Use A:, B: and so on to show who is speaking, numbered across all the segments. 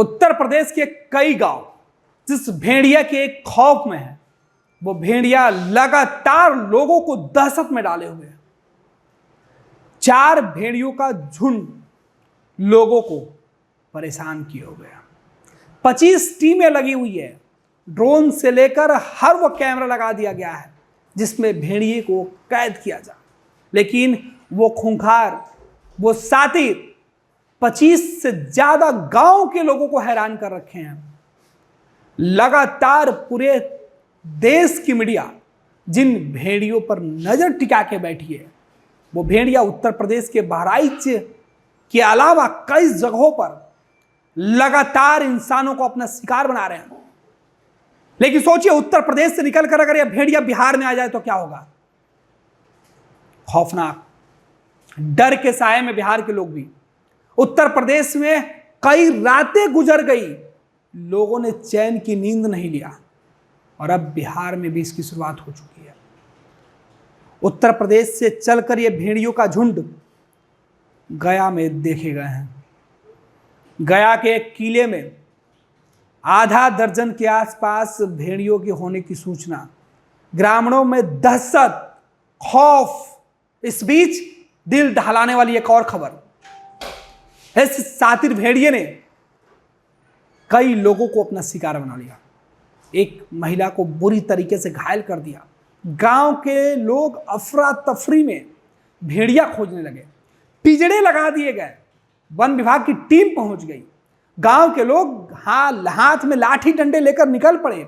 A: उत्तर प्रदेश के कई गांव जिस भेड़िया के एक खौफ में है, वो भेड़िया लगातार लोगों को दहशत में डाले हुए है। 4 भेड़ियों का झुंड लोगों को परेशान किए हुए है। 25 टीमें लगी हुई है। ड्रोन से लेकर हर वो कैमरा लगा दिया गया है जिसमें भेड़िए को कैद किया जाए, लेकिन वो खूंखार, वो सातिर 25 से ज्यादा गांव के लोगों को हैरान कर रखे हैं। लगातार पूरे देश की मीडिया जिन भेड़ियों पर नजर टिका के बैठी है, वो भेड़िया उत्तर प्रदेश के बहराइच के अलावा कई जगहों पर लगातार इंसानों को अपना शिकार बना रहे हैं। लेकिन सोचिए, उत्तर प्रदेश से निकलकर अगर यह भेड़िया बिहार में आ जाए तो क्या होगा? खौफनाक। डर के साए में बिहार के लोग भी, उत्तर प्रदेश में कई रातें गुजर गई, लोगों ने चैन की नींद नहीं लिया, और अब बिहार में भी इसकी शुरुआत हो चुकी है। उत्तर प्रदेश से चलकर ये भेड़ियों का झुंड गया में देखे गए हैं। गया के एक किले में आधा दर्जन के आसपास भेड़ियों के होने की सूचना, ग्रामीणों में दहशत, खौफ। इस बीच दिल दहलाने वाली एक और खबर, इस सातिर भेड़िए ने कई लोगों को अपना शिकार बना लिया। एक महिला को बुरी तरीके से घायल कर दिया। गांव के लोग अफरा तफरी में भेड़िया खोजने लगे, पिंजड़े लगा दिए गए, वन विभाग की टीम पहुंच गई। गांव के लोग हाथ में लाठी डंडे लेकर निकल पड़े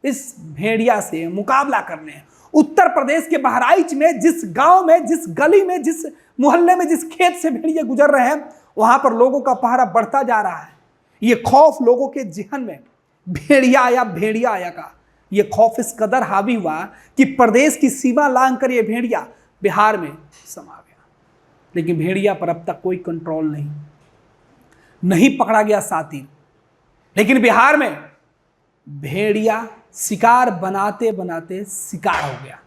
A: इस भेड़िया से मुकाबला करने। उत्तर प्रदेश के बहराइच में जिस गांव में, जिस गली में, जिस मोहल्ले में, जिस खेत से भेड़िए गुजर रहे हैं, वहां पर लोगों का पहरा बढ़ता जा रहा है। ये खौफ लोगों के जिहन में, भेड़िया आया का ये खौफ इस कदर हावी हुआ कि प्रदेश की सीमा लांघकर ये भेड़िया बिहार में समा गया। लेकिन भेड़िया पर अब तक कोई कंट्रोल नहीं पकड़ा गया सातिर। लेकिन बिहार में भेड़िया शिकार बनाते बनाते शिकार हो गया।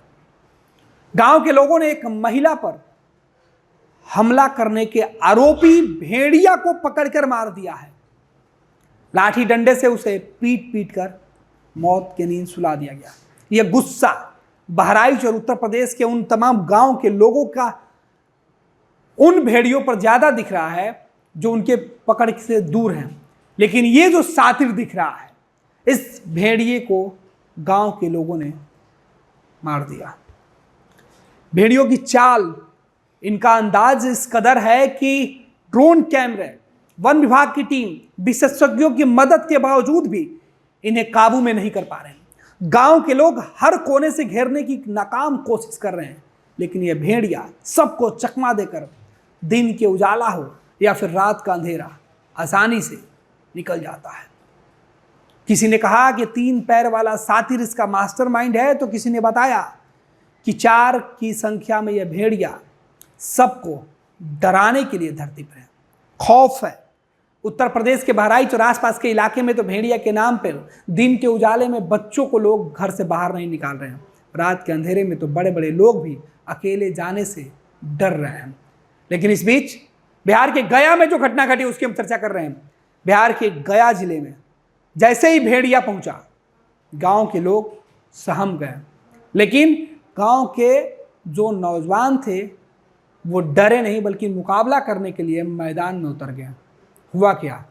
A: गांव के लोगों ने एक महिला पर हमला करने के आरोपी भेड़िया को पकड़कर मार दिया है। लाठी डंडे से उसे पीट पीट कर मौत की नींद सुला दिया गया। यह गुस्सा बहराइच और उत्तर प्रदेश के उन तमाम गांव के लोगों का उन भेड़ियों पर ज्यादा दिख रहा है जो उनके पकड़ से दूर हैं। लेकिन ये जो सातिर दिख रहा है, इस भेड़िए को गांव के लोगों ने मार दिया। भेड़ियों की चाल, इनका अंदाज इस कदर है कि ड्रोन कैमरे, वन विभाग की टीम, विशेषज्ञों की मदद के बावजूद भी इन्हें काबू में नहीं कर पा रहे हैं। गांव के लोग हर कोने से घेरने की नाकाम कोशिश कर रहे हैं, लेकिन यह भेड़िया सबको चकमा देकर दिन के उजाला हो या फिर रात का अंधेरा आसानी से निकल जाता है। किसी ने कहा कि 3 पैर वाला सातिर इसका मास्टरमाइंड है, तो किसी ने बताया कि 4 की संख्या में यह भेड़िया सबको डराने के लिए धरती पर है। खौफ है। उत्तर प्रदेश के बहराइच और आसपास के इलाके में तो भेड़िया के नाम पर दिन के उजाले में बच्चों को लोग घर से बाहर नहीं निकाल रहे हैं। रात के अंधेरे में तो बड़े बड़े लोग भी अकेले जाने से डर रहे हैं। लेकिन इस बीच बिहार के गया में जो घटना घटी उसकी हम चर्चा कर रहे हैं। बिहार के गया जिले में जैसे ही भेड़िया पहुंचा, गांव के लोग सहम गए। लेकिन गांव के जो नौजवान थे वो डरे नहीं, बल्कि मुकाबला करने के लिए मैदान में उतर गए। हुआ क्या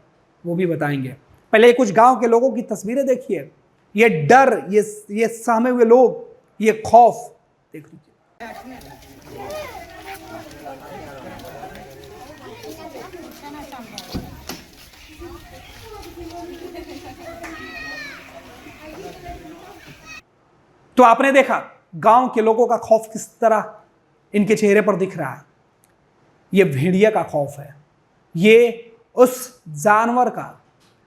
A: वो भी बताएंगे। पहले कुछ गांव के लोगों की तस्वीरें देखिए। ये डर, ये सहमे हुए लोग, ये खौफ देख लीजिए। तो आपने देखा गांव के लोगों का खौफ किस तरह इनके चेहरे पर दिख रहा है। यह भेड़िया का खौफ है। ये उस जानवर का,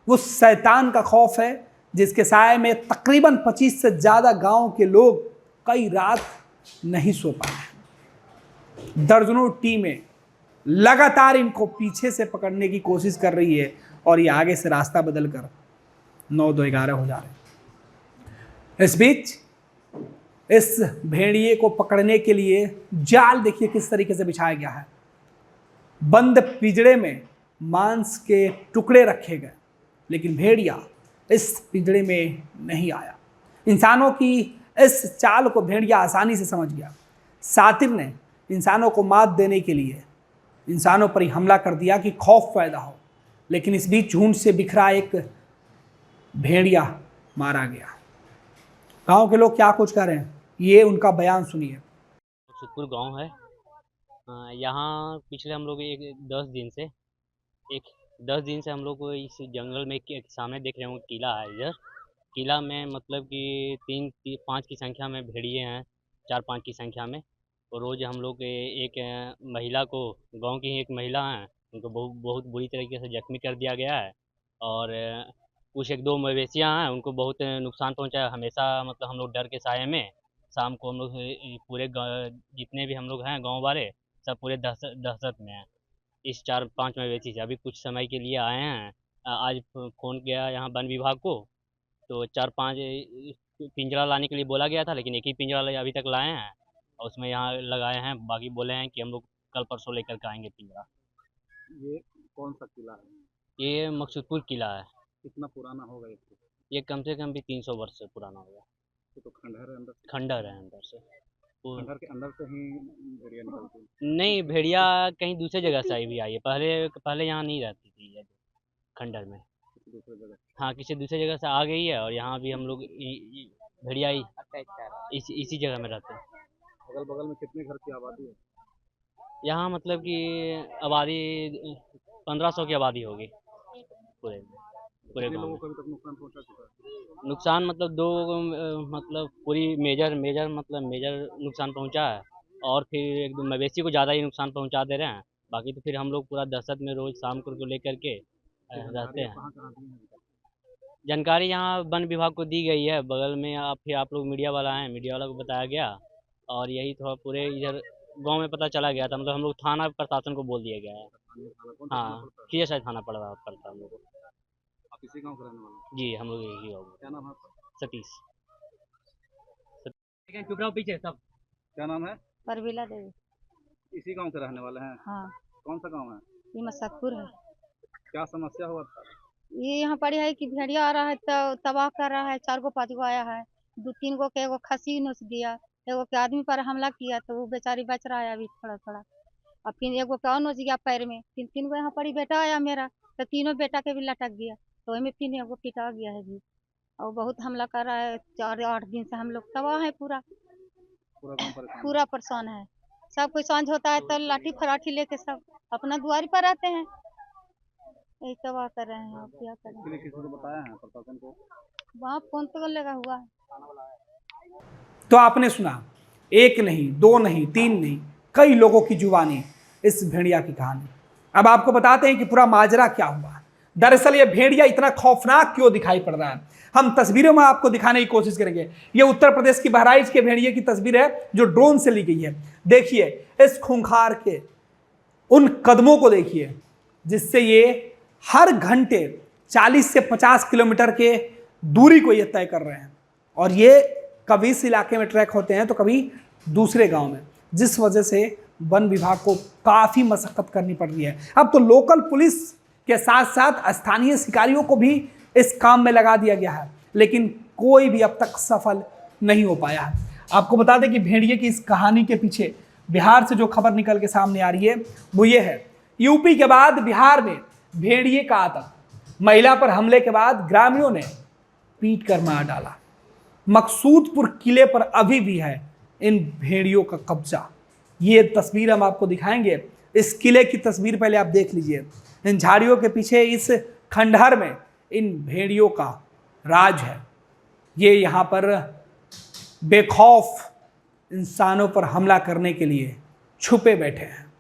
A: उस शैतान का खौफ है जिसके साए में तकरीबन 25 से ज्यादा गांव के लोग कई रात नहीं सो पाए। दर्जनों टीमें लगातार इनको पीछे से पकड़ने की कोशिश कर रही है और ये आगे से रास्ता बदलकर 9-2-11 हो जा रहे हैं। इस बीच इस भेड़िए को पकड़ने के लिए जाल देखिए किस तरीके से बिछाया गया है। बंद पिंजड़े में मांस के टुकड़े रखे गए, लेकिन भेड़िया इस पिंजड़े में नहीं आया। इंसानों की इस चाल को भेड़िया आसानी से समझ गया। सातिर ने इंसानों को मात देने के लिए इंसानों पर ही हमला कर दिया कि खौफ पैदा हो, लेकिन इस बीच झुंड से बिखरा एक भेड़िया मारा गया। गांव के लोग क्या कुछ कर रहे हैं, ये उनका बयान सुनिए।
B: सुखपुर गांव है। यहाँ पिछले हम लोग एक 10 दिन से हम लोग को इस जंगल में एक सामने देख रहे हो किला है। इधर किला में मतलब कि 5 की संख्या में भेड़िए हैं, 4-5 की संख्या में। और रोज़ हम लोग एक महिला को, गांव की ही एक महिला हैं, उनको बहुत बुरी तरीके से जख्मी कर दिया गया है। और कुछ 1-2 मवेशियाँ हैं, उनको बहुत नुकसान पहुंचा है। हमेशा मतलब हम लोग डर के साए में शाम को हम लोग पूरे जितने भी हम लोग हैं गांव वाले सब पूरे दहशत में हैं इस 4-5 मवेशी से। अभी कुछ समय के लिए आए हैं। आज फ़ोन किया यहाँ वन विभाग को, तो 4-5 पिंजरा लाने के लिए बोला गया था, लेकिन एक ही पिंजरा अभी तक लाए हैं और उसमें यहाँ लगाए हैं। बाकी बोले हैं कि हम लोग कल परसों लेकर के आएंगे पिंजरा।
C: ये कौन सा किला है?
B: ये मकसूदपुर किला है।
C: कितना पुराना होगा ये?
B: ये कम से कम भी 300 वर्ष से पुराना होगा।
C: तो खंडहर है अंदर?
B: खंडहर है अंदर से।
C: खंडहर के अंदर से ही भेड़िया निकलती है?
B: नहीं, भेड़िया कहीं दूसरे जगह से आई भी आई है। पहले यहाँ नहीं रहती थी ये खंडहर में।
C: दूसरी जगह?
B: हाँ, किसी दूसरी जगह से आ गई है और यहाँ भी हम लोग भेड़िया इसी जगह में रहते हैं।
C: अगल बगल में कितने घर की आबादी है?
B: यहाँ मतलब कि आबादी 1500 की आबादी होगी पूरे गाँव
C: लोगों
B: में।
C: को अभी तक नुकसान पहुंचा चुका है?
B: नुकसान मतलब मतलब पूरी मेजर नुकसान पहुंचा है। और फिर एक दो मवेशी को ज़्यादा ही नुकसान पहुंचा दे रहे हैं। बाकी तो फिर हम लोग पूरा दहशत में रोज़ शाम को लेकर के रहते हैं।
C: कहाँ कहाँ दी है?
B: जानकारी यहाँ वन विभाग को दी गई है, बगल में आप लोग मीडिया वाला हैं, मीडिया वाला को बताया गया। और यही थोड़ा पूरे इधर गांव में पता चला गया था। मतलब हम लोग थाना प्रशासन को बोल दिया गया है। हाँ, KSI थाना पड़ता है हम लोग को।
C: आप इसी गाँव के रहने वाले हैं?
B: जी, हम लोग यही गाँव में।
C: क्या नाम है आपका?
B: सतीश। चुप रहो पीछे सब।
C: क्या नाम है?
D: परवीला देवी।
C: इसी गांव के रहने वाले हैं?
D: हाँ,
C: कौन सा गांव है?
D: ये मसकपुर है।
C: क्या समस्या हुआ था?
D: ये यहाँ पड़ी है कि भेड़िया आ रहा है तो तबाह कर रहा है। 4-5 गो आया है, 2-3 गो के एगो खसी नोच दिया, एगो के आदमी पर हमला किया तो वो बेचारी बच रहा है अभी थोड़ा थोड़ा। और फिर एगो का और नोच गया पैर में। 3 गो यहाँ पड़ी बेटा आया मेरा, तो तीनों बेटा के भी लटक गया, तो वही में फिर एगो पिटा गया है भी। और बहुत हमला कर रहा है। 4-8 दिन से हम लोग तबाह है, पूरा
C: गांव परेशान?
D: पूरा परेशान है। सब कोई सांझ होता है तो लाठी फराठी लेके सब अपना द्वारी पर आते हैं। यही तबाह कर रहे हैं, आप क्या करें।
C: इसके लिए किसी को बताया है प्रशासन को?
D: वहाँ फोन तो लगा हुआ है।
A: तो आपने सुना, एक नहीं, 2 नहीं, 3 नहीं, कई लोगों की जुबानी इस भेड़िया की कहानी। अब आपको बताते हैं कि पूरा माजरा क्या हुआ। दरअसल ये भेड़िया इतना खौफनाक क्यों दिखाई पड़ रहा है, हम तस्वीरों में आपको दिखाने की कोशिश करेंगे। ये उत्तर प्रदेश की बहराइच के भेड़िए की तस्वीर है जो ड्रोन से ली गई है। देखिए इस खूंखार के उन कदमों को देखिए जिससे ये हर घंटे 40 से 50 किलोमीटर के दूरी को ये तय कर रहे हैं। और ये कभी इस इलाके में ट्रैक होते हैं तो कभी दूसरे गांव में, जिस वजह से वन विभाग को काफ़ी मशक्कत करनी पड़ रही है। अब तो लोकल पुलिस के साथ साथ स्थानीय शिकारियों को भी इस काम में लगा दिया गया है, लेकिन कोई भी अब तक सफल नहीं हो पाया है। आपको बता दें कि भेड़िए की इस कहानी के पीछे बिहार से जो खबर निकल के सामने आ रही है वो ये है, यूपी के बाद बिहार में भेड़िए का आतंक। महिला पर हमले के बाद ग्रामीणों ने पीट कर मार डाला। मकसूदपुर किले पर अभी भी है इन भेड़ियों का कब्जा। ये तस्वीर हम आपको दिखाएंगे। इस किले की तस्वीर पहले आप देख लीजिए। इन झाड़ियों के पीछे इस खंडहर में इन भेड़ियों का राज है। ये यहाँ पर बेखौफ इंसानों पर हमला करने के लिए छुपे बैठे हैं।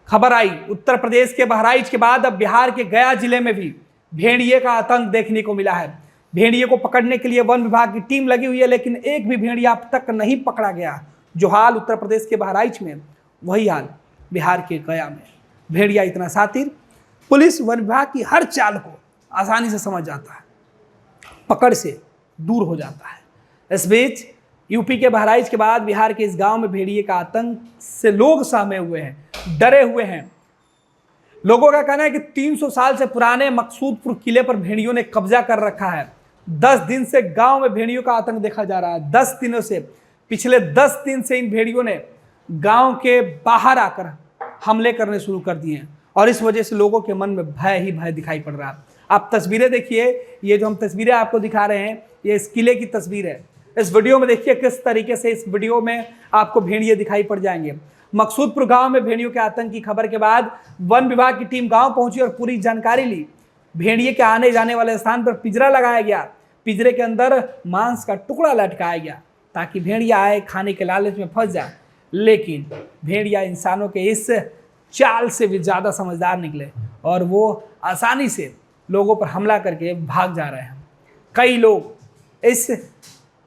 A: खबर आई उत्तर प्रदेश के बहराइच के बाद अब बिहार के गया जिले में भी भेड़िए का आतंक देखने को मिला है। भेड़िए को पकड़ने के लिए वन विभाग की टीम लगी हुई है, लेकिन एक भी भेड़िया अब तक नहीं पकड़ा गया। जो हाल उत्तर प्रदेश के बहराइच में, वही हाल बिहार के गया में। भेड़िया इतना सातिर, पुलिस वन विभाग की हर चाल को आसानी से समझ जाता है, पकड़ से दूर हो जाता है। इस बीच यूपी के बहराइच के बाद बिहार के इस गांव में भेड़िए का आतंक से लोग सहमे हुए हैं, डरे हुए हैं। लोगों का कहना है कि 300 साल से पुराने मकसूदपुर किले पर भेड़ियों ने कब्जा कर रखा है। 10 दिन से गांव में भेड़ियों का आतंक देखा जा रहा है। 10 दिनों से, पिछले 10 दिन से इन भेड़ियों ने गांव के बाहर आकर हमले करने शुरू कर दिए हैं और इस वजह से लोगों के मन में भय ही भय दिखाई पड़ रहा है। आप तस्वीरें देखिए, ये जो हम तस्वीरें आपको दिखा रहे हैं ये इस किले की तस्वीर है। इस वीडियो में देखिए किस तरीके से इस वीडियो में आपको भेड़िए दिखाई पड़ जाएंगे। मकसूदपुर गांव में भेड़ियों के आतंक की खबर के बाद वन विभाग की टीम गांव पहुंची और पूरी जानकारी ली। भेड़िए के आने जाने वाले स्थान पर पिंजरा लगाया गया। पिंजरे के अंदर मांस का टुकड़ा लटकाया गया ताकि भेड़िया आए खाने के लालच में फंस जाए। लेकिन भेड़िया इंसानों के इस चाल से भी ज़्यादा समझदार निकले और वो आसानी से लोगों पर हमला करके भाग जा रहे हैं। कई लोग इस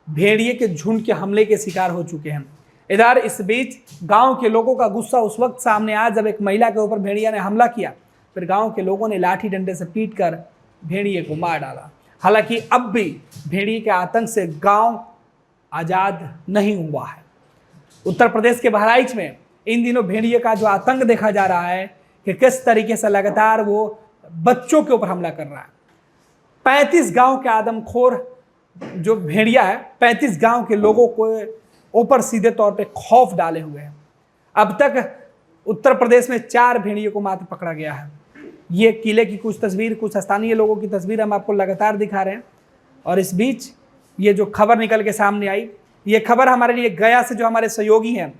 A: भेड़िए के झुंड के हमले के शिकार हो चुके हैं। इधर इस बीच गांव के लोगों का गुस्सा उस वक्त सामने आया जब एक महिला के ऊपर भेड़िया ने हमला किया। फिर गांव के लोगों ने लाठी डंडे से पीटकर भेड़िए को मार डाला। हालांकि अब भी भेड़िए के आतंक से गांव आज़ाद नहीं हुआ है। उत्तर प्रदेश के बहराइच में इन दिनों भेड़िए का जो आतंक देखा जा रहा है कि किस तरीके से लगातार वो बच्चों के ऊपर हमला कर रहा है। 35 गांव के आदमखोर जो भेड़िया है 35 गांव के लोगों को ऊपर सीधे तौर पे खौफ डाले हुए हैं। अब तक उत्तर प्रदेश में 4 भेड़ियों को मात्र पकड़ा गया है। ये किले की कुछ तस्वीर, कुछ स्थानीय लोगों की तस्वीर हम आपको लगातार दिखा रहे हैं। और इस बीच ये जो खबर निकल के सामने आई, ये खबर हमारे लिए गया से जो हमारे सहयोगी हैं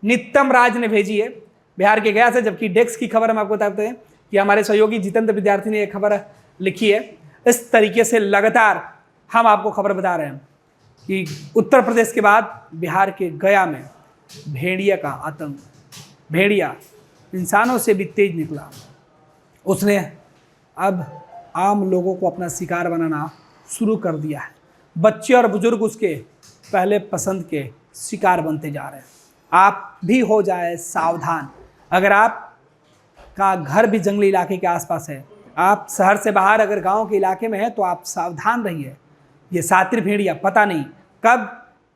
A: नित्यम राज ने भेजी है, बिहार के गया से। जबकि डेस्क की खबर हम आपको बताते हैं कि हमारे सहयोगी जितेंद्र विद्यार्थी ने यह खबर लिखी है। इस तरीके से लगातार हम आपको खबर बता रहे हैं कि उत्तर प्रदेश के बाद बिहार के गया में भेड़िया का आतंक, भेड़िया इंसानों से भी तेज निकला। उसने अब आम लोगों को अपना शिकार बनाना शुरू कर दिया है। बच्चे और बुजुर्ग उसके पहले पसंद के शिकार बनते जा रहे हैं। आप भी हो जाए सावधान। अगर आप का घर भी जंगली इलाके के आसपास है, आप शहर से बाहर अगर गांव के इलाके में है तो आप सावधान रहिए। ये सातिर भेड़िया पता नहीं कब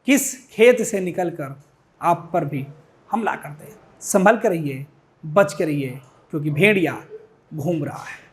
A: किस खेत से निकलकर आप पर भी हमला करते हैं। संभल कर रहिए, बच कर रहिए, क्योंकि भेड़िया घूम रहा है।